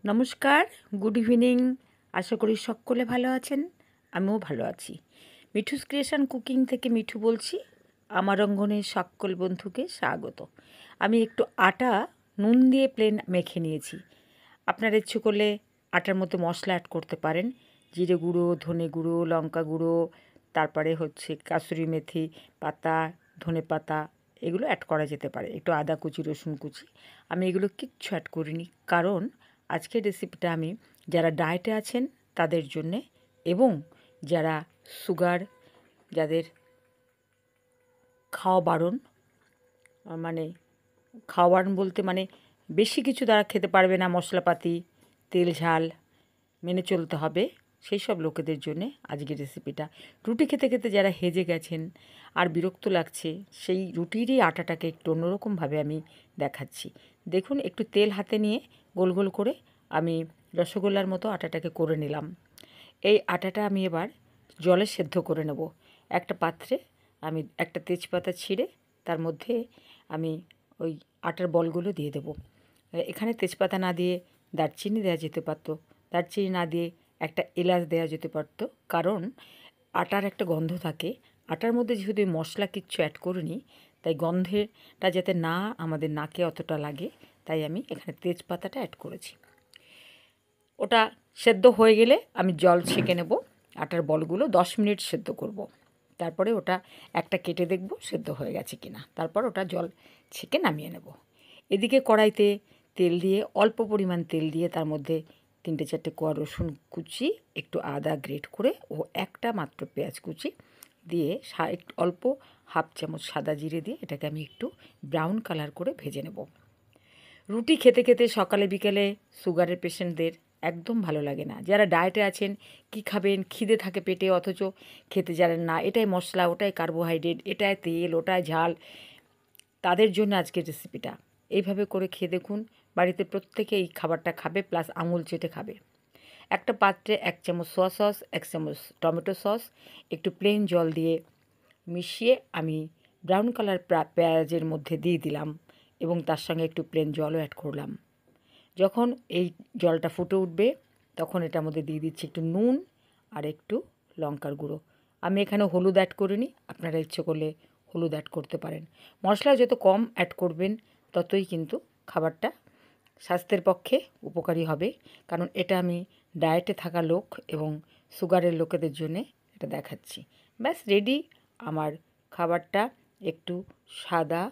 নমস্কার, good evening. আশা করি সকলে ভালো আছেন, আমিও ভালো আছি। মিঠুস ক্রিয়েশন কুকিং থেকে মিঠু বলছি। আমার অঙ্গনের সকল বন্ধুকে স্বাগত। আমি একটু আটা নুন দিয়ে প্লেন মেখে নিয়েছি। আপনারা ইচ্ছে করলে আটার মধ্যে মশলা অ্যাড করতে পারেন, জিরে গুঁড়ো, ধনে গুঁড়ো, লঙ্কা গুঁড়ো, তারপরে হচ্ছে কাসুরি মেথি পাতা, ধনে পাতা, এগুলো অ্যাড করা যেতে পারে। একটু আদা কুচি, রসুন কুচি। আমি এগুলো কিচ্ছু অ্যাড করিনি, কারণ আজকের রেসিপিটা আমি যারা ডায়েটে আছেন তাদের জন্যে, এবং যারা সুগার, যাদের খাওয়া বারণ, মানে খাওয়া বারণ বলতে মানে বেশি কিছু তারা খেতে পারবে না, মশলাপাতি, তেল ঝাল মেনে চলতে হবে, সেই সব লোকেদের জন্যে আজকের রেসিপিটা। রুটি খেতে খেতে যারা হেজে গেছেন আর বিরক্ত লাগছে, সেই রুটিরই আটাটাকে একটু অন্যরকমভাবে আমি দেখাচ্ছি। দেখুন, একটু তেল হাতে নিয়ে গোল গোল করে আমি রসগোল্লার মতো আটাটাকে করে নিলাম। এই আটাটা আমি এবার জলে সেদ্ধ করে নেব। একটা পাত্রে আমি একটা তেজপাতা ছিঁড়ে তার মধ্যে আমি ওই আটার বলগুলো দিয়ে দেবো। এখানে তেজপাতা না দিয়ে দারচিনি দেওয়া যেতে পারতো, দারচিনি না দিয়ে একটা এলাচ দেওয়া যেতে পারতো, কারণ আটার একটা গন্ধ থাকে। আটার মধ্যে যেহেতু মশলা কিচ্ছু অ্যাড করিনি, তাই গন্ধেটা যাতে না আমাদের নাকে অতটা লাগে, তাই আমি এখানে তেজপাতাটা অ্যাড করেছি। ওটা সেদ্ধ হয়ে গেলে আমি জল ছেঁকে নেব। আটার বলগুলো 10 মিনিট সেদ্ধ করব। তারপরে ওটা একটা কেটে দেখব সেদ্ধ হয়ে গেছে কি না, তারপর ওটা জল ছেঁকে নামিয়ে নেব। এদিকে কড়াইতে তেল দিয়ে, অল্প পরিমাণ তেল দিয়ে, তার মধ্যে 3-4টে কোয়া রসুন কুচি, একটু আদা গ্রেট করে ও একটা মাত্র পেঁয়াজ কুচি দিয়ে, একটু অল্প হাফ চামচ সাদা জিরে দিয়ে এটাকে আমি একটু ব্রাউন কালার করে ভেজে নেব। রুটি খেতে খেতে সকালে বিকেলে সুগারের পেশেন্টদের একদম ভালো লাগে না। যারা ডায়েটে আছেন, কি খাবেন, খিদে থাকে পেটে, অথচ খেতে জানেন না, এটাই মশলা, ওটাই কার্বোহাইড্রেট, এটাই তেল, ওটাই ঝাল, তাদের জন্য আজকের রেসিপিটা। এইভাবে করে খেয়ে দেখুন, বাড়িতে প্রত্যেকে এই খাবারটা খাবে, প্লাস আঙুল চেটে খাবে। একটা পাত্রে 1 চামচ সোয়া সস, 1 চামচ টমেটো সস, একটু প্লেন জল দিয়ে মিশিয়ে আমি ব্রাউন কালার পেঁয়াজের মধ্যে দিয়ে দিলাম, এবং তার সঙ্গে একটু প্লেন জলও অ্যাড করলাম। যখন এই জলটা ফুটে উঠবে, তখন এটার মধ্যে দিয়ে দিচ্ছি একটু নুন আর একটু লঙ্কার গুঁড়ো। আমি এখানে হলুদ অ্যাড করিনি, আপনারা ইচ্ছে করলে হলুদ অ্যাড করতে পারেন। মশলা যত কম অ্যাড করবেন, ততই কিন্তু খাবারটা স্বাস্থ্যের পক্ষে উপকারী হবে, কারণ এটা আমি ডায়েটে থাকা লোক এবং সুগারের লোকেদের জন্যে এটা দেখাচ্ছি। ব্যাস রেডি আমার খাবারটা। একটু সাদা